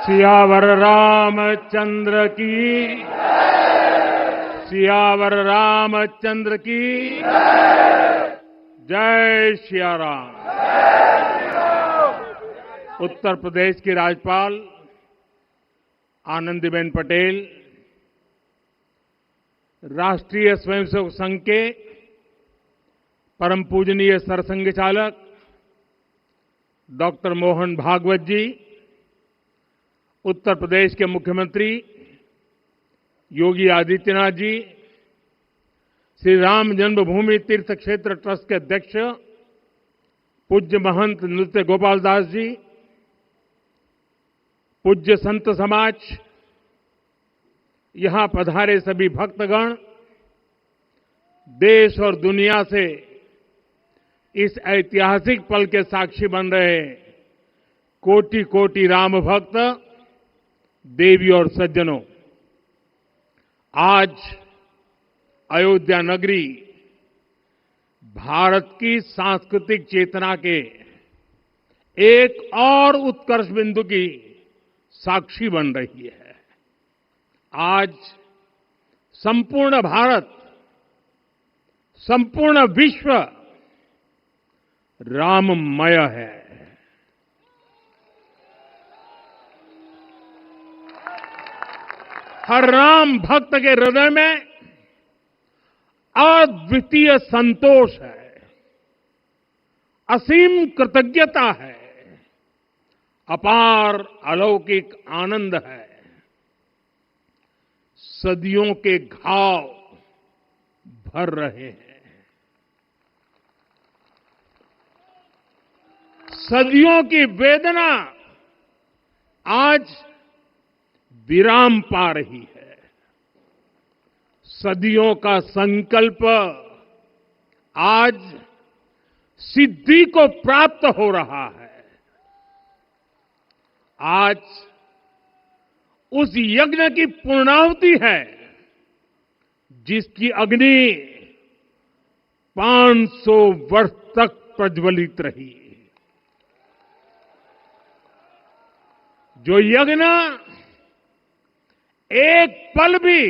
सियावर रामचंद्र की, सियावर रामचंद्र की जय सिया राम। उत्तर प्रदेश की राज्यपाल आनंदीबेन पटेल, राष्ट्रीय स्वयंसेवक संघ के परम पूजनीय सरसंघ चालक डॉक्टर मोहन भागवत जी, उत्तर प्रदेश के मुख्यमंत्री योगी आदित्यनाथ जी, श्री राम जन्मभूमि तीर्थ क्षेत्र ट्रस्ट के अध्यक्ष पूज्य महंत नृत्य गोपाल दास जी, पूज्य संत समाज, यहां पधारे सभी भक्तगण, देश और दुनिया से इस ऐतिहासिक पल के साक्षी बन रहे कोटि कोटि राम भक्त, देवी और सज्जनों, आज अयोध्या नगरी भारत की सांस्कृतिक चेतना के एक और उत्कर्ष बिंदु की साक्षी बन रही है। आज संपूर्ण भारत, संपूर्ण विश्व राममय है। हर राम भक्त के हृदय में अद्वितीय संतोष है, असीम कृतज्ञता है, अपार अलौकिक आनंद है। सदियों के घाव भर रहे हैं, सदियों की वेदना आज विराम पा रही है, सदियों का संकल्प आज सिद्धि को प्राप्त हो रहा है। आज उस यज्ञ की पूर्णाहुति है जिसकी अग्नि 500 वर्ष तक प्रज्वलित रही, जो यज्ञ एक पल भी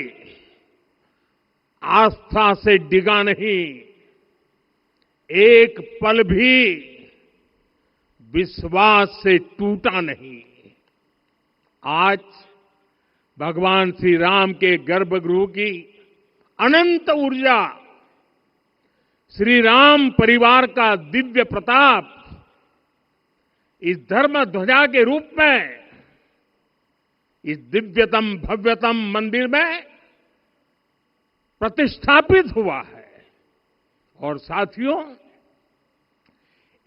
आस्था से डिगा नहीं, एक पल भी विश्वास से टूटा नहीं। आज भगवान श्री राम के गर्भगृह की अनंत ऊर्जा, श्री राम परिवार का दिव्य प्रताप इस धर्म ध्वजा के रूप में इस दिव्यतम भव्यतम मंदिर में प्रतिष्ठापित हुआ है। और साथियों,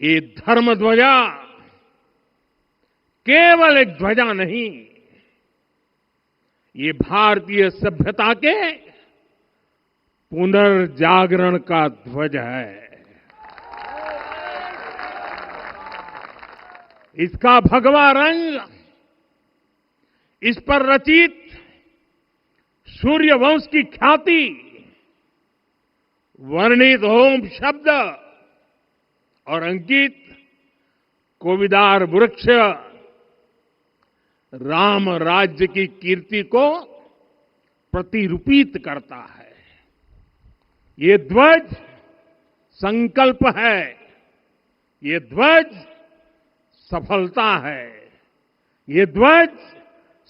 ये धर्म ध्वजा केवल एक ध्वजा नहीं, ये भारतीय सभ्यता के पुनर्जागरण का ध्वज है। इसका भगवा रंग, इस पर रचित सूर्यवंश की ख्याति, वर्णित होम शब्द और अंकित कोविदार वृक्ष राम राज्य की कीर्ति को प्रतिरूपित करता है। ये ध्वज संकल्प है, ये ध्वज सफलता है, ये ध्वज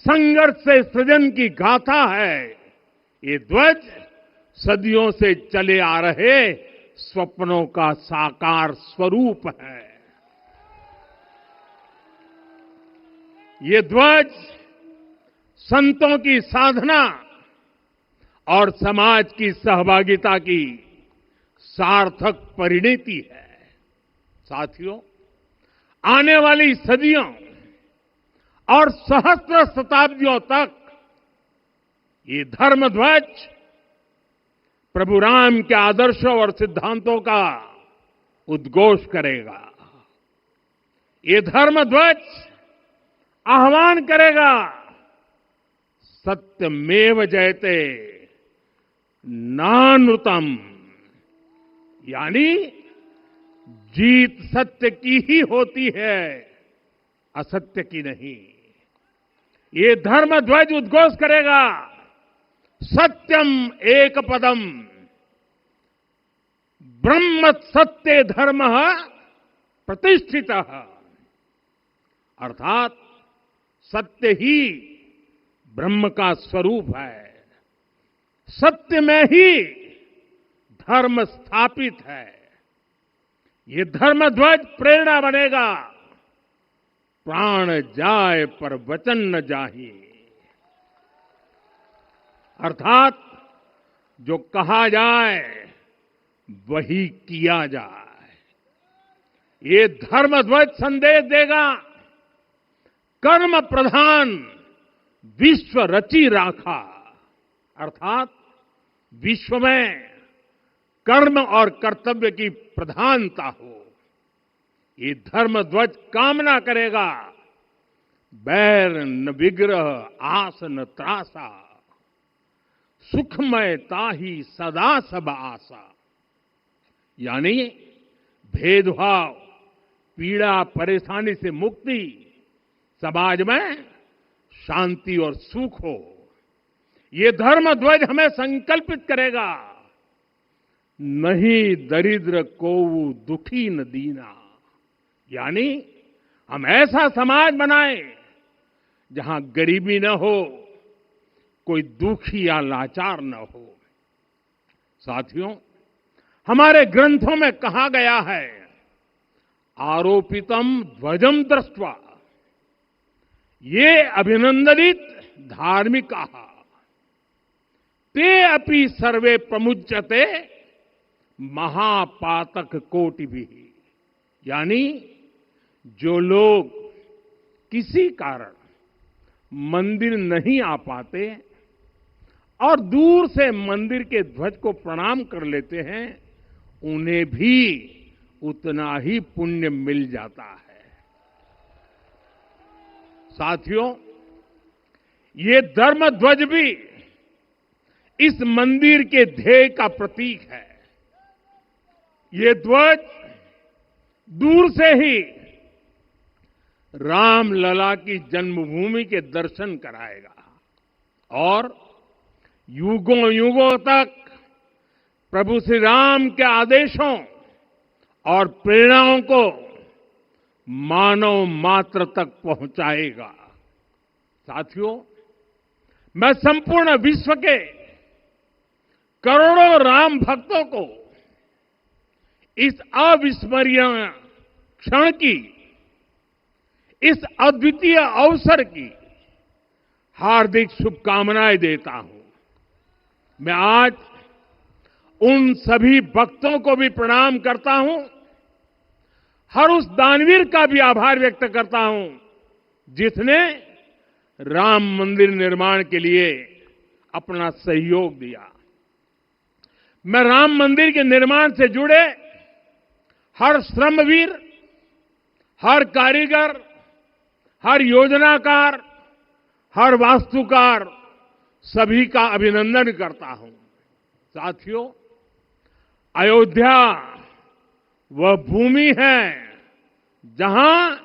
संघर्ष से सृजन की गाथा है, ये ध्वज सदियों से चले आ रहे स्वप्नों का साकार स्वरूप है। ये ध्वज संतों की साधना और समाज की सहभागिता की सार्थक परिणति है। साथियों, आने वाली सदियों और सहस्त्र शताब्दियों तक ये धर्म ध्वज प्रभु राम के आदर्शों और सिद्धांतों का उद्घोष करेगा। ये धर्म ध्वज आह्वान करेगा, सत्यमेव जयते नानृतम, यानी जीत सत्य की ही होती है, असत्य की नहीं। ये धर्म ध्वज उद्घोष करेगा, सत्यम एक पदम ब्रह्म सत्य धर्म प्रतिष्ठित, अर्थात सत्य ही ब्रह्म का स्वरूप है, सत्य में ही धर्म स्थापित है। ये धर्म ध्वज प्रेरणा बनेगा, प्राण जाए पर वचन न जाहि, अर्थात जो कहा जाए वही किया जाए। ये धर्म ध्वज संदेश देगा, कर्म प्रधान विश्व रची राखा, अर्थात विश्व में कर्म और कर्तव्य की प्रधानता हो। ये धर्म ध्वज कामना करेगा, बैर न विग्रह आस न त्रासा, सुखमय ताही सदा सब आशा, यानी भेदभाव पीड़ा परेशानी से मुक्ति, समाज में शांति और सुख हो। ये धर्म ध्वज हमें संकल्पित करेगा, नहीं दरिद्र को दुखी न दीना, यानी हम ऐसा समाज बनाएं जहां गरीबी न हो, कोई दुखी या लाचार न हो। साथियों, हमारे ग्रंथों में कहा गया है, आरोपितम ध्वजम दृष्ट्वा ये अभिनंदनित धार्मिका ते अपि सर्वे प्रमुच्यते महापातक कोटि भी, यानी जो लोग किसी कारण मंदिर नहीं आ पाते और दूर से मंदिर के ध्वज को प्रणाम कर लेते हैं, उन्हें भी उतना ही पुण्य मिल जाता है। साथियों, ये धर्म ध्वज भी इस मंदिर के ध्येय का प्रतीक है। ये ध्वज दूर से ही राम लला की जन्मभूमि के दर्शन कराएगा और युगों युगों तक प्रभु श्री राम के आदेशों और प्रेरणाओं को मानव मात्र तक पहुंचाएगा। साथियों, मैं संपूर्ण विश्व के करोड़ों राम भक्तों को इस अविस्मरणीय क्षण की, इस अद्वितीय अवसर की हार्दिक शुभकामनाएं देता हूं। मैं आज उन सभी भक्तों को भी प्रणाम करता हूं, हर उस दानवीर का भी आभार व्यक्त करता हूं जिसने राम मंदिर निर्माण के लिए अपना सहयोग दिया। मैं राम मंदिर के निर्माण से जुड़े हर श्रमवीर, हर कारीगर, हर योजनाकार, हर वास्तुकार, सभी का अभिनंदन करता हूं। साथियों, अयोध्या वह भूमि है जहां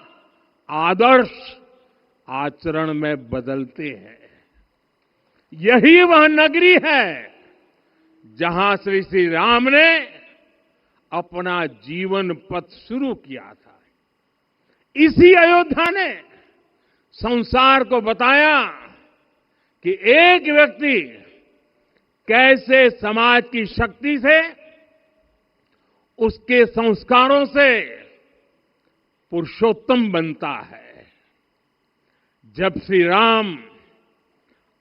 आदर्श आचरण में बदलते हैं। यही वह नगरी है जहां श्री श्री राम ने अपना जीवन पथ शुरू किया था। इसी अयोध्या ने संसार को बताया कि एक व्यक्ति कैसे समाज की शक्ति से, उसके संस्कारों से पुरुषोत्तम बनता है। जब श्री राम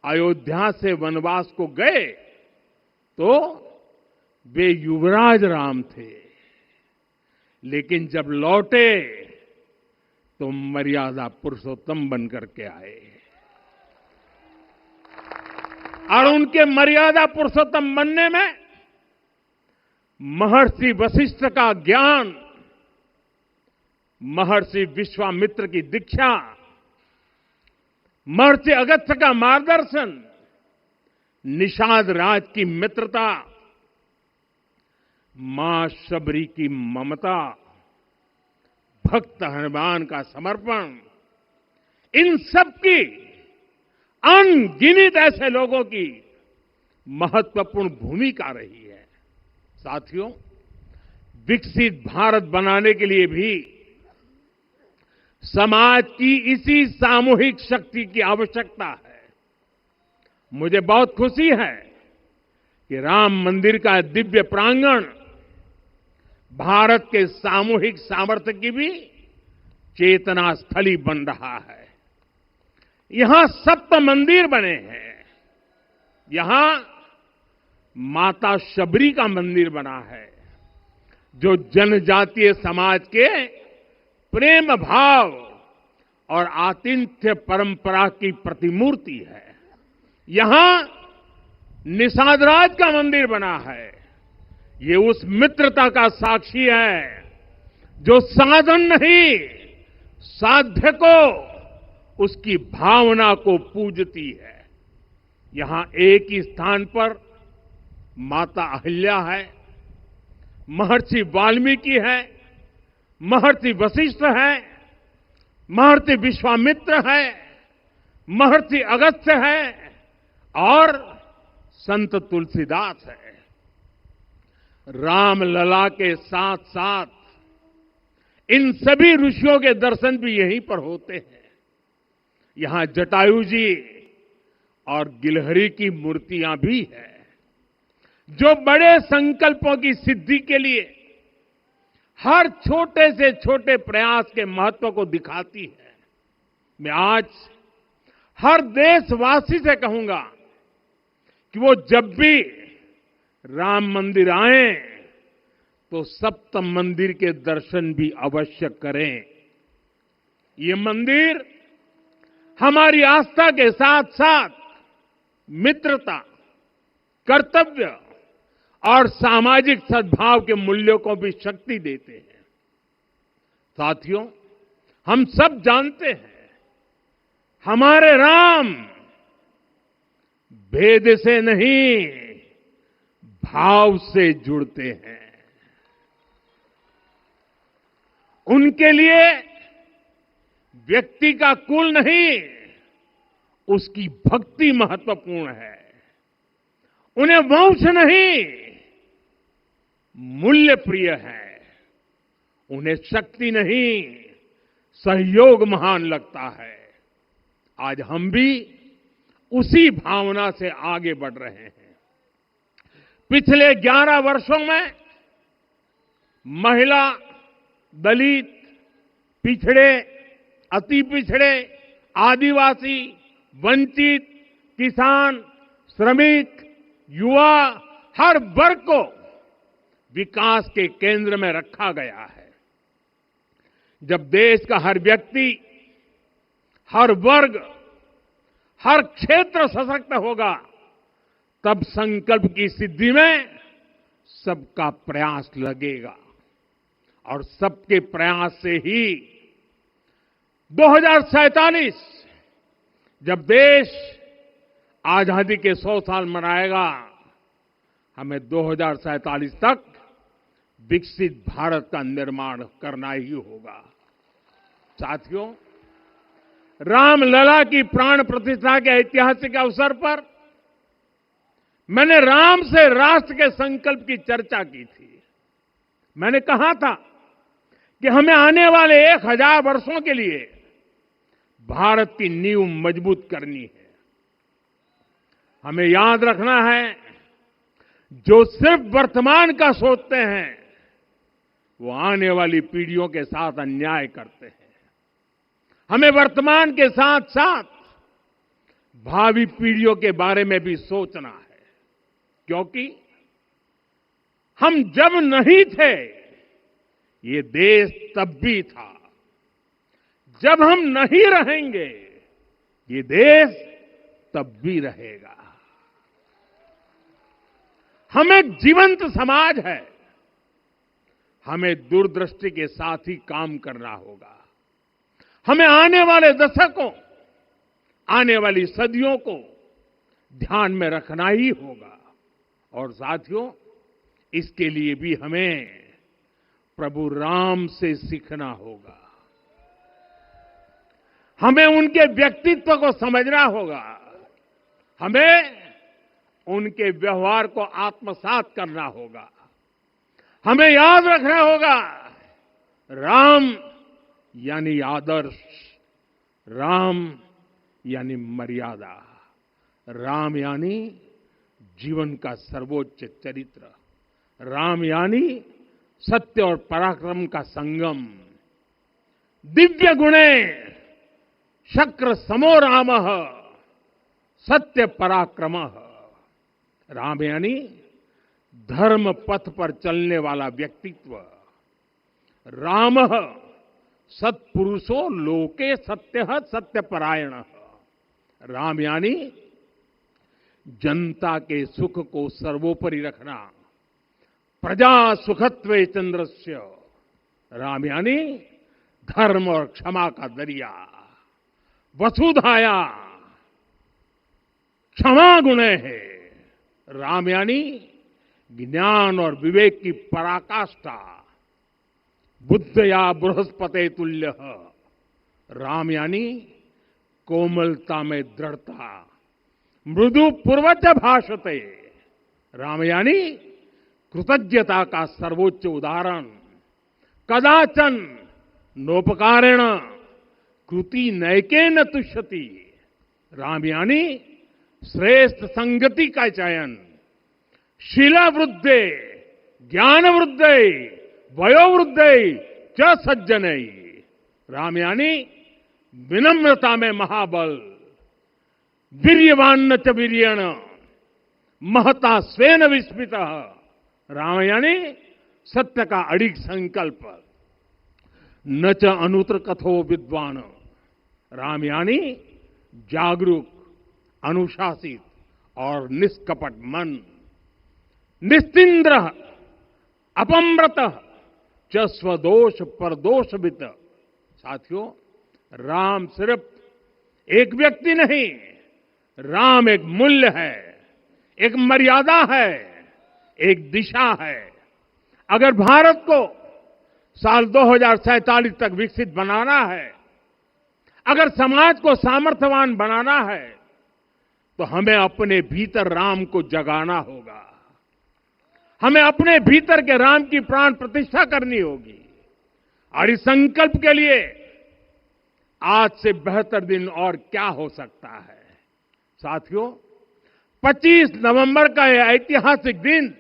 अयोध्या से वनवास को गए तो वे युवराज राम थे, लेकिन जब लौटे तो मर्यादा पुरुषोत्तम बनकर के आए और उनके मर्यादा पुरुषोत्तम बनने में महर्षि वशिष्ठ का ज्ञान, महर्षि विश्वामित्र की दीक्षा, महर्षि अगस्त्य का मार्गदर्शन, निषाद राज की मित्रता, मां शबरी की ममता, भक्त हनुमान का समर्पण, इन सब की अनगिनत ऐसे लोगों की महत्वपूर्ण भूमिका रही है। साथियों, विकसित भारत बनाने के लिए भी समाज की इसी सामूहिक शक्ति की आवश्यकता है। मुझे बहुत खुशी है कि राम मंदिर का दिव्य प्रांगण भारत के सामूहिक सामर्थ्य की भी चेतना स्थली बन रहा है। यहां 7 मंदिर बने हैं। यहां माता शबरी का मंदिर बना है, जो जनजातीय समाज के प्रेम भाव और आतिथ्य परंपरा की प्रतिमूर्ति है। यहां निषादराज का मंदिर बना है। ये उस मित्रता का साक्षी है जो साधन नहीं, साध्य को, उसकी भावना को पूजती है। यहां एक ही स्थान पर माता अहिल्या है, महर्षि वाल्मीकि है, महर्षि वशिष्ठ है, महर्षि विश्वामित्र है, महर्षि अगस्त्य है और संत तुलसीदास है। रामलला के साथ साथ इन सभी ऋषियों के दर्शन भी यहीं पर होते हैं। यहां जटायु जी और गिलहरी की मूर्तियां भी हैं, जो बड़े संकल्पों की सिद्धि के लिए हर छोटे से छोटे प्रयास के महत्व को दिखाती है। मैं आज हर देशवासी से कहूंगा कि वो जब भी राम मंदिर आए तो सप्त मंदिर के दर्शन भी अवश्य करें। ये मंदिर हमारी आस्था के साथ साथ मित्रता, कर्तव्य और सामाजिक सद्भाव के मूल्यों को भी शक्ति देते हैं। साथियों, हम सब जानते हैं, हमारे राम भेद से नहीं, भाव से जुड़ते हैं। उनके लिए व्यक्ति का कुल नहीं, उसकी भक्ति महत्वपूर्ण है। उन्हें वंश नहीं, मूल्य प्रिय है। उन्हें शक्ति नहीं, सहयोग महान लगता है। आज हम भी उसी भावना से आगे बढ़ रहे हैं। पिछले 11 वर्षों में महिला, दलित, पिछड़े, अति पिछड़े, आदिवासी, वंचित, किसान, श्रमिक, युवा, हर वर्ग को विकास के केंद्र में रखा गया है। जब देश का हर व्यक्ति, हर वर्ग, हर क्षेत्र सशक्त होगा, तब संकल्प की सिद्धि में सबका प्रयास लगेगा और सबके प्रयास से ही 2047 जब देश आजादी के 100 साल मनाएगा, हमें 2047 तक विकसित भारत का निर्माण करना ही होगा। साथियों, रामलला की प्राण प्रतिष्ठा के ऐतिहासिक अवसर पर मैंने राम से राष्ट्र के संकल्प की चर्चा की थी। मैंने कहा था कि हमें आने वाले 1000 वर्षों के लिए भारत की नींव मजबूत करनी है। हमें याद रखना है, जो सिर्फ वर्तमान का सोचते हैं, वो आने वाली पीढ़ियों के साथ अन्याय करते हैं। हमें वर्तमान के साथ साथ भावी पीढ़ियों के बारे में भी सोचना है, क्योंकि हम जब नहीं थे, ये देश तब भी था। जब हम नहीं रहेंगे, ये देश तब भी रहेगा। हम एक जीवंत समाज है। हमें दूरदृष्टि के साथ ही काम करना होगा। हमें आने वाले दशकों, आने वाली सदियों को ध्यान में रखना ही होगा। और साथियों, इसके लिए भी हमें प्रभु राम से सीखना होगा। हमें उनके व्यक्तित्व को समझना होगा। हमें उनके व्यवहार को आत्मसात करना होगा। हमें याद रखना होगा, राम यानी आदर्श, राम यानी मर्यादा, राम यानी जीवन का सर्वोच्च चरित्र, राम यानी सत्य और पराक्रम का संगम। दिव्य गुणे शक्र समो रामः सत्य पराक्रमः। राम यानी धर्म पथ पर चलने वाला व्यक्तित्व। रामः सत्पुरुषो लोके सत्यः सत्यपरायणः। राम यानी जनता के सुख को सर्वोपरि रखना, प्रजा सुखत्वे चंद्रस्य। राम यानी धर्म और क्षमा का दरिया। वसुधाया क्षमा गुणे है। राम यानी ज्ञान और विवेक की पराकाष्ठा। बुद्ध या बृहस्पति तुल्य। राम यानी कोमलता में दृढ़ता। मृदु पूर्वज भाषते। राम यानी कृतज्ञता का सर्वोच्च उदाहरण। कदाचन नोपकारेण कृति नैकेन तुष्यति। राम यानी श्रेष्ठ संगति का चयन। शीला वृद्धे ज्ञान वृद्धे वयोवृद्धे च सज्जनै। राम यानी विनम्रता में महाबल। वीर्यवान च वीर्येण महता स्वेन विस्मितः। राम यानी सत्य का अडिग संकल्प। न च अनुत्र कथो विद्वान। राम यानी जागरूक, अनुशासित और निष्कपट मन। निस्तिंद्र अपम्रत च स्वदोष परदोषवित। साथियों, राम सिर्फ एक व्यक्ति नहीं, राम एक मूल्य है, एक मर्यादा है, एक दिशा है। अगर भारत को साल 2047 तक विकसित बनाना है, अगर समाज को सामर्थ्यवान बनाना है, तो हमें अपने भीतर राम को जगाना होगा। हमें अपने भीतर के राम की प्राण प्रतिष्ठा करनी होगी। और इस संकल्प के लिए आज से बेहतर दिन और क्या हो सकता है। साथियों, 25 नवंबर का यह ऐतिहासिक दिन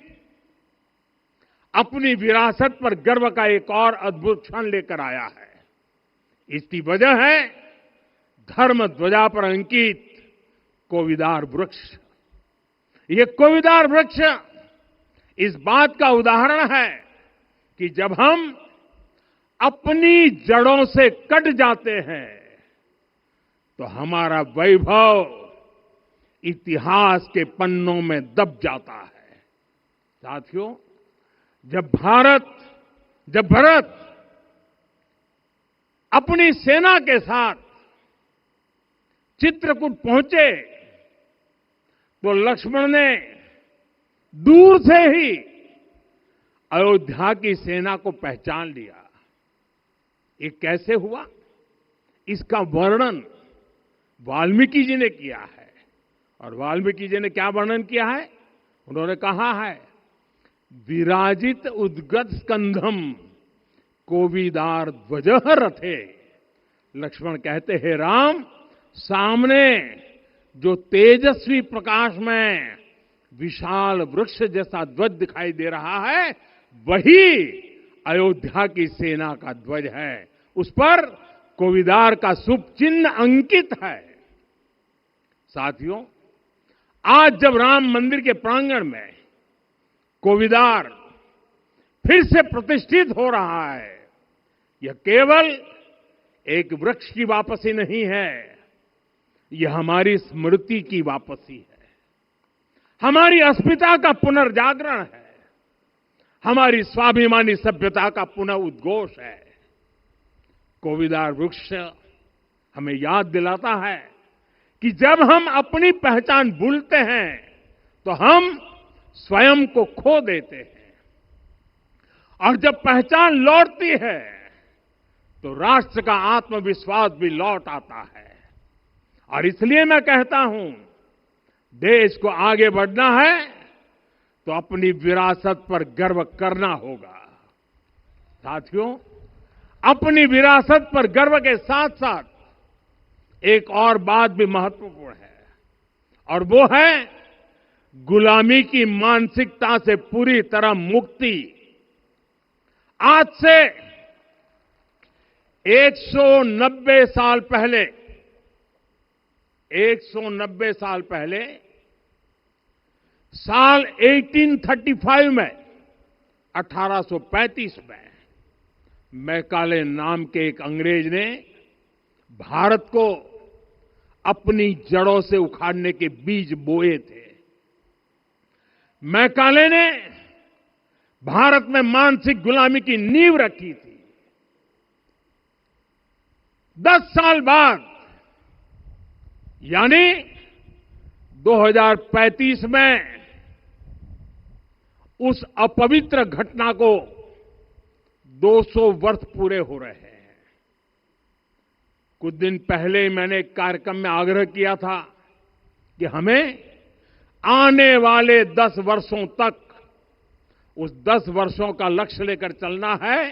अपनी विरासत पर गर्व का एक और अद्भुत क्षण लेकर आया है। इसकी वजह है धर्म ध्वजा पर अंकित कोविदार वृक्ष। ये कोविदार वृक्ष इस बात का उदाहरण है कि जब हम अपनी जड़ों से कट जाते हैं तो हमारा वैभव इतिहास के पन्नों में दब जाता है। साथियों, जब भरत अपनी सेना के साथ चित्रकूट पहुंचे तो लक्ष्मण ने दूर से ही अयोध्या की सेना को पहचान लिया। ये कैसे हुआ, इसका वर्णन वाल्मीकि जी ने किया है। और वाल्मीकि जी ने क्या वर्णन किया है? उन्होंने कहा है, विराजित उद्गत स्कंधम कोविदार ध्वजः रथे। लक्ष्मण कहते हैं, राम, सामने जो तेजस्वी प्रकाश में विशाल वृक्ष जैसा ध्वज दिखाई दे रहा है, वही अयोध्या की सेना का ध्वज है। उस पर कोविदार का शुभ चिन्ह अंकित है। साथियों, आज जब राम मंदिर के प्रांगण में कोविदार फिर से प्रतिष्ठित हो रहा है, यह केवल एक वृक्ष की वापसी नहीं है, यह हमारी स्मृति की वापसी है, हमारी अस्मिता का पुनर्जागरण है, हमारी स्वाभिमानी सभ्यता का पुनः उद्घोष है। कोविदार वृक्ष हमें याद दिलाता है कि जब हम अपनी पहचान भूलते हैं तो हम स्वयं को खो देते हैं, और जब पहचान लौटती है तो राष्ट्र का आत्मविश्वास भी लौट आता है। और इसलिए मैं कहता हूं, देश को आगे बढ़ना है तो अपनी विरासत पर गर्व करना होगा। साथियों, अपनी विरासत पर गर्व के साथ साथ एक और बात भी महत्वपूर्ण है, और वो है गुलामी की मानसिकता से पूरी तरह मुक्ति। आज से 190 साल पहले 190 साल पहले साल 1835 में 1835 में मैकाले नाम के एक अंग्रेज ने भारत को अपनी जड़ों से उखाड़ने के बीज बोए थे। मैकाले ने भारत में मानसिक गुलामी की नींव रखी थी। 10 साल बाद यानी 2035 में उस अपवित्र घटना को 200 वर्ष पूरे हो रहे हैं। कुछ दिन पहले मैंने एक कार्यक्रम में आग्रह किया था कि हमें आने वाले 10 वर्षों तक उस 10 वर्षों का लक्ष्य लेकर चलना है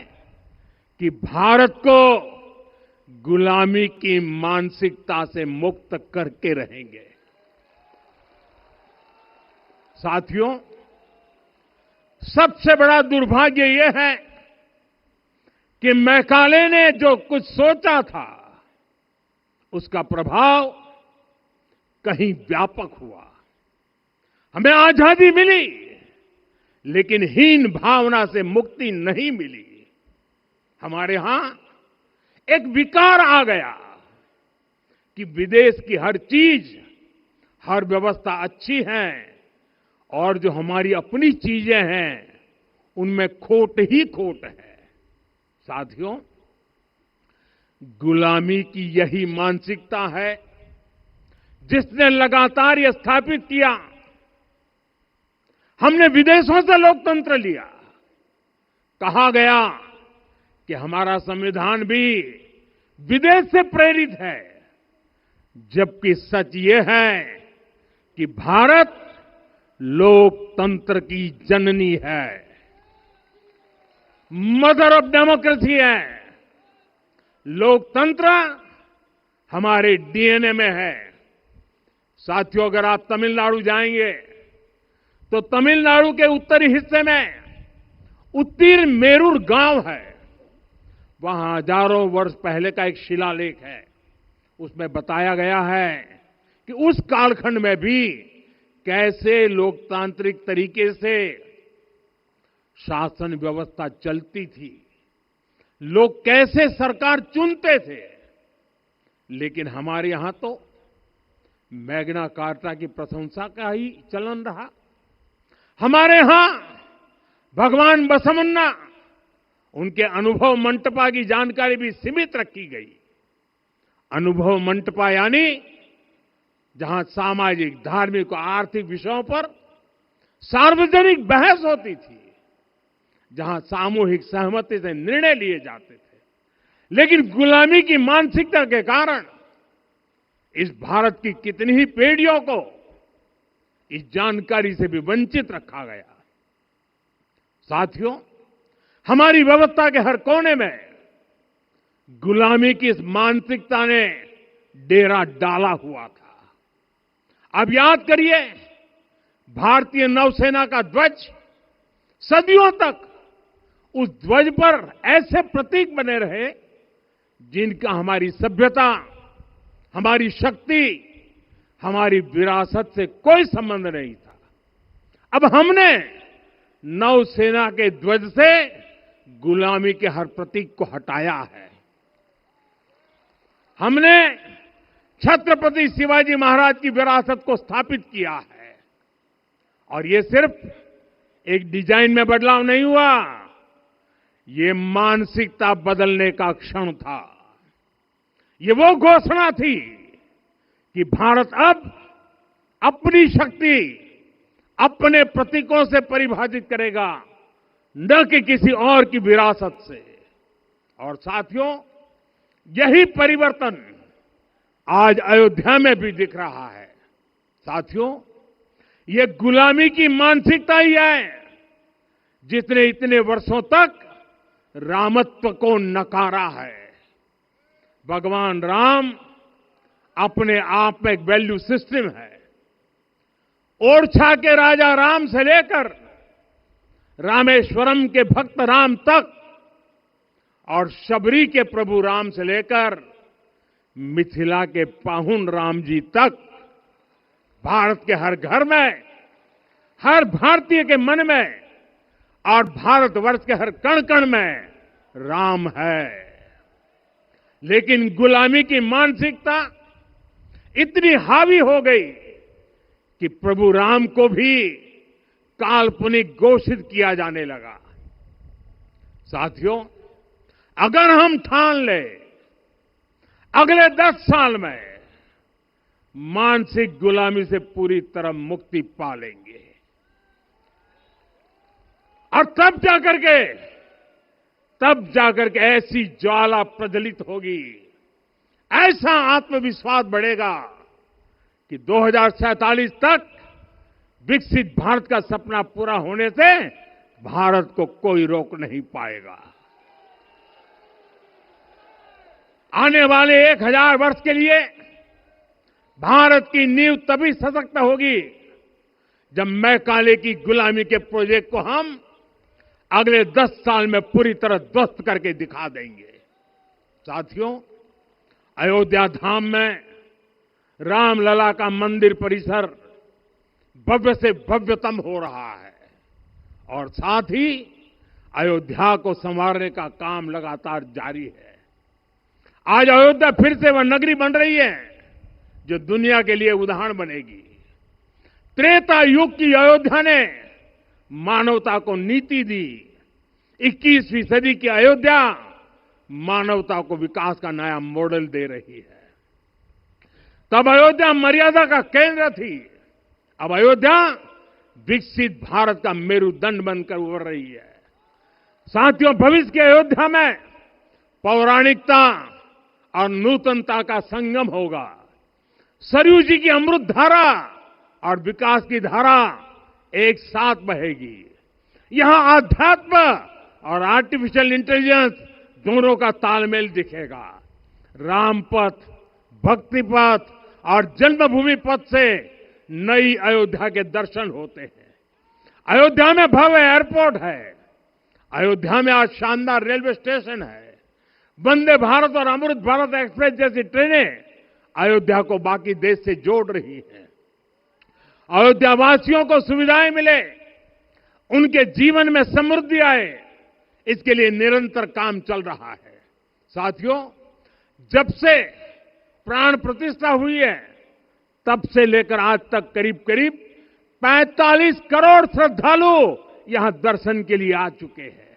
कि भारत को गुलामी की मानसिकता से मुक्त करके रहेंगे। साथियों, सबसे बड़ा दुर्भाग्य यह है कि मैकाले ने जो कुछ सोचा था उसका प्रभाव कहीं व्यापक हुआ। हमें आजादी मिली, लेकिन हीन भावना से मुक्ति नहीं मिली। हमारे यहां एक विकार आ गया कि विदेश की हर चीज, हर व्यवस्था अच्छी है और जो हमारी अपनी चीजें हैं उनमें खोट ही खोट है। साथियों, गुलामी की यही मानसिकता है जिसने लगातार यह स्थापित किया। हमने विदेशों से लोकतंत्र लिया। कहा गया कि हमारा संविधान भी विदेश से प्रेरित है, जबकि सच ये है कि भारत लोकतंत्र की जननी है, मदर ऑफ डेमोक्रेसी है। लोकतंत्र हमारे डीएनए में है। साथियों, अगर आप तमिलनाडु जाएंगे तो तमिलनाडु के उत्तरी हिस्से में उत्तीरमेरूर गांव है। वहां हजारों वर्ष पहले का एक शिलालेख है। उसमें बताया गया है कि उस कालखंड में भी कैसे लोकतांत्रिक तरीके से शासन व्यवस्था चलती थी, लोग कैसे सरकार चुनते थे। लेकिन हमारे यहां तो मैग्ना कार्टा की प्रशंसा का ही चलन रहा। हमारे यहां भगवान बसवन्ना, उनके अनुभव मंटपा की जानकारी भी सीमित रखी गई। अनुभव मंटपा यानी जहां सामाजिक, धार्मिक और आर्थिक विषयों पर सार्वजनिक बहस होती थी, जहां सामूहिक सहमति से निर्णय लिए जाते थे। लेकिन गुलामी की मानसिकता के कारण इस भारत की कितनी ही पीढ़ियों को इस जानकारी से भी वंचित रखा गया। साथियों, हमारी व्यवस्था के हर कोने में गुलामी की इस मानसिकता ने डेरा डाला हुआ था। अब याद करिए, भारतीय नौसेना का ध्वज सदियों तक उस ध्वज पर ऐसे प्रतीक बने रहे जिनका हमारी सभ्यता, हमारी शक्ति, हमारी विरासत से कोई संबंध नहीं था। अब हमने नौसेना के ध्वज से गुलामी के हर प्रतीक को हटाया है। हमने छत्रपति शिवाजी महाराज की विरासत को स्थापित किया है। और ये सिर्फ एक डिजाइन में बदलाव नहीं हुआ, ये मानसिकता बदलने का क्षण था। ये वो घोषणा थी कि भारत अब अपनी शक्ति अपने प्रतीकों से परिभाषित करेगा, न कि किसी और की विरासत से। और साथियों, यही परिवर्तन आज अयोध्या में भी दिख रहा है। साथियों, ये गुलामी की मानसिकता ही है जिसने इतने वर्षों तक रामत्व को नकारा है। भगवान राम अपने आप में एक वैल्यू सिस्टम है। ओरछा के राजा राम से लेकर रामेश्वरम के भक्त राम तक और शबरी के प्रभु राम से लेकर मिथिला के पाहुन राम जी तक भारत के हर घर में, हर भारतीय के मन में और भारतवर्ष के हर कण कण में राम है। लेकिन गुलामी की मानसिकता इतनी हावी हो गई कि प्रभु राम को भी काल्पनिक घोषित किया जाने लगा। साथियों, अगर हम ठान ले अगले 10 साल में मानसिक गुलामी से पूरी तरह मुक्ति पा लेंगे और तब जाकर के ऐसी ज्वाला प्रज्वलित होगी, ऐसा आत्मविश्वास बढ़ेगा कि 2047 तक विकसित भारत का सपना पूरा होने से भारत को कोई रोक नहीं पाएगा। आने वाले 1000 वर्ष के लिए भारत की नींव तभी सशक्त होगी जब मैकाले की गुलामी के प्रोजेक्ट को हम अगले 10 साल में पूरी तरह ध्वस्त करके दिखा देंगे। साथियों, अयोध्या धाम में रामलला का मंदिर परिसर भव्य से भव्यतम हो रहा है और साथ ही अयोध्या को संवारने का काम लगातार जारी है। आज अयोध्या फिर से वह नगरी बन रही है जो दुनिया के लिए उदाहरण बनेगी। त्रेता युग की अयोध्या ने मानवता को नीति दी। 21वीं सदी की अयोध्या मानवता को विकास का नया मॉडल दे रही है। तब अयोध्या मर्यादा का केंद्र थी, अब अयोध्या विकसित भारत का मेरुदंड बनकर उभर रही है। साथियों, भविष्य की अयोध्या में पौराणिकता और नूतनता का संगम होगा। सरयू जी की अमृत धारा और विकास की धारा एक साथ बहेगी। यहां आध्यात्म और आर्टिफिशियल इंटेलिजेंस दोनों का तालमेल दिखेगा। राम पथ, भक्ति पथ और जन्मभूमि पथ से नई अयोध्या के दर्शन होते हैं। अयोध्या में भव्य एयरपोर्ट है। अयोध्या में आज शानदार रेलवे स्टेशन है। वंदे भारत और अमृत भारत एक्सप्रेस जैसी ट्रेनें अयोध्या को बाकी देश से जोड़ रही हैं। अयोध्या वासियों को सुविधाएं मिले, उनके जीवन में समृद्धि आए, इसके लिए निरंतर काम चल रहा है। साथियों, जब से प्राण प्रतिष्ठा हुई है तब से लेकर आज तक करीब करीब 45 करोड़ श्रद्धालु यहां दर्शन के लिए आ चुके हैं।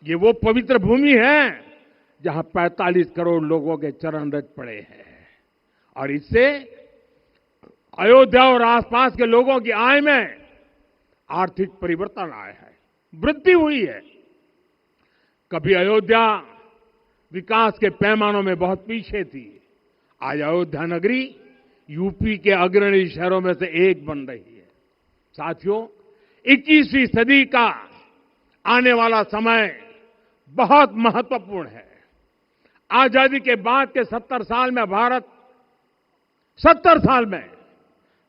ये वो पवित्र भूमि है जहां 45 करोड़ लोगों के चरण रज पड़े हैं और इससे अयोध्या और आसपास के लोगों की आय में आर्थिक परिवर्तन आया है, वृद्धि हुई है। कभी अयोध्या विकास के पैमानों में बहुत पीछे थी, आज अयोध्या नगरी यूपी के अग्रणी शहरों में से एक बन रही है। साथियों, 21वीं सदी का आने वाला समय बहुत महत्वपूर्ण है। आजादी के बाद के 70 साल में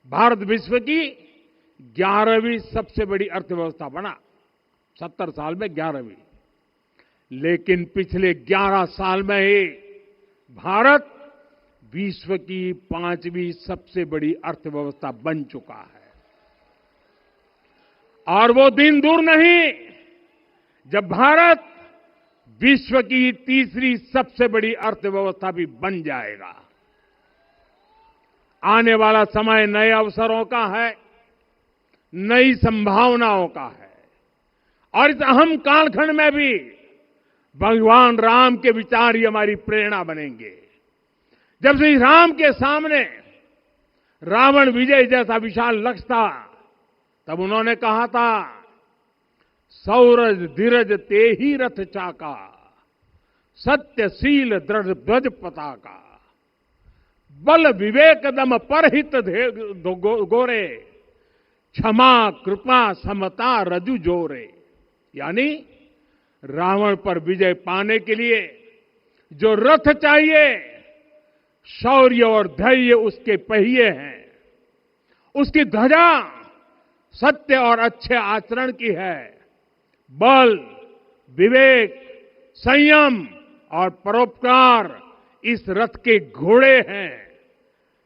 भारत विश्व की 11वीं सबसे बड़ी अर्थव्यवस्था बना। 70 साल में 11वीं। लेकिन पिछले 11 साल में ही भारत विश्व की 5वीं सबसे बड़ी अर्थव्यवस्था बन चुका है। और वो दिन दूर नहीं जब भारत विश्व की 3री सबसे बड़ी अर्थव्यवस्था भी बन जाएगा। आने वाला समय नए अवसरों का है, नई संभावनाओं का है और इस अहम कालखंड में भी भगवान राम के विचार ही हमारी प्रेरणा बनेंगे। जब श्री राम के सामने रावण विजय जैसा विशाल लक्ष्य था, तब उन्होंने कहा था, सौरज धीरज ते ही रथ चाका, सत्यशील दृढ़ ध्वज पताका। बल विवेक दम परहित गोरे, क्षमा कृपा समता रजु जोरे। यानी रावण पर विजय पाने के लिए जो रथ चाहिए, शौर्य और धैर्य उसके पहिए हैं, उसकी ध्वजा सत्य और अच्छे आचरण की है, बल विवेक संयम और परोपकार इस रथ के घोड़े हैं,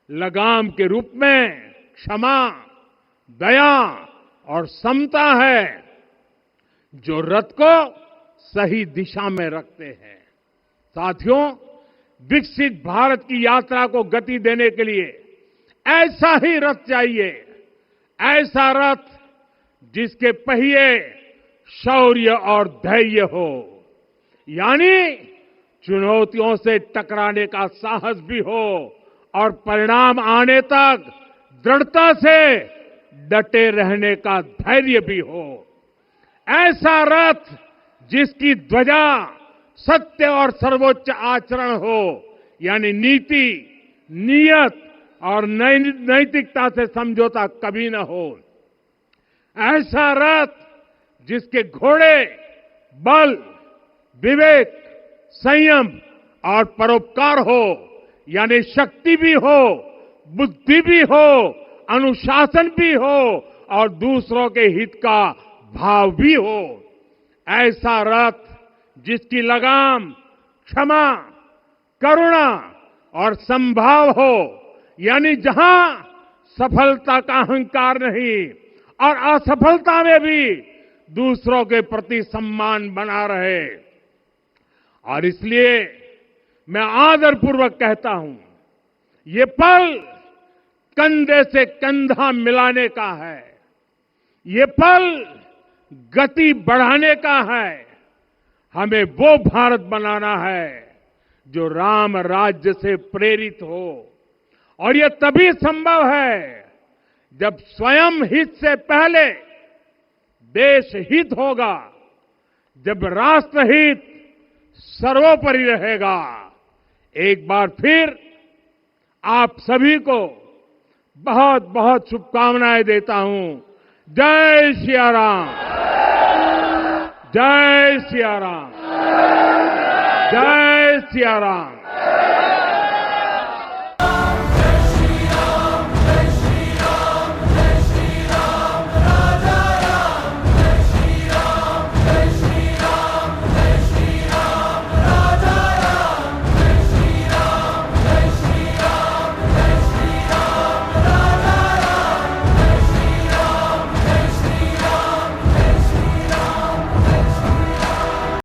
लगाम के रूप में क्षमा दया और समता है जो रथ को सही दिशा में रखते हैं। साथियों, विकसित भारत की यात्रा को गति देने के लिए ऐसा ही रथ चाहिए, ऐसा रथ जिसके पहिए शौर्य और धैर्य हो, यानी चुनौतियों से टकराने का साहस भी हो और परिणाम आने तक दृढ़ता से डटे रहने का धैर्य भी हो। ऐसा रथ जिसकी ध्वजा सत्य और सर्वोच्च आचरण हो, यानी नीति नियत और नैतिकता से समझौता कभी न हो। ऐसा रथ जिसके घोड़े बल विवेक संयम और परोपकार हो, यानी शक्ति भी हो बुद्धि भी हो अनुशासन भी हो और दूसरों के हित का भाव भी हो। ऐसा रथ जिसकी लगाम क्षमा करुणा और संभाव हो, यानी जहां सफलता का अहंकार नहीं और असफलता में भी दूसरों के प्रति सम्मान बना रहे। और इसलिए मैं आदरपूर्वक कहता हूं, ये पल कंधे से कंधा मिलाने का है, ये पल गति बढ़ाने का है। हमें वो भारत बनाना है जो राम राज्य से प्रेरित हो, और ये तभी संभव है जब स्वयं हित से पहले देश हित होगा, जब राष्ट्र हित सर्वोपरि रहेगा। एक बार फिर आप सभी को बहुत बहुत शुभकामनाएं देता हूं। जय सिया राम, जय सिया राम, जय सिया राम।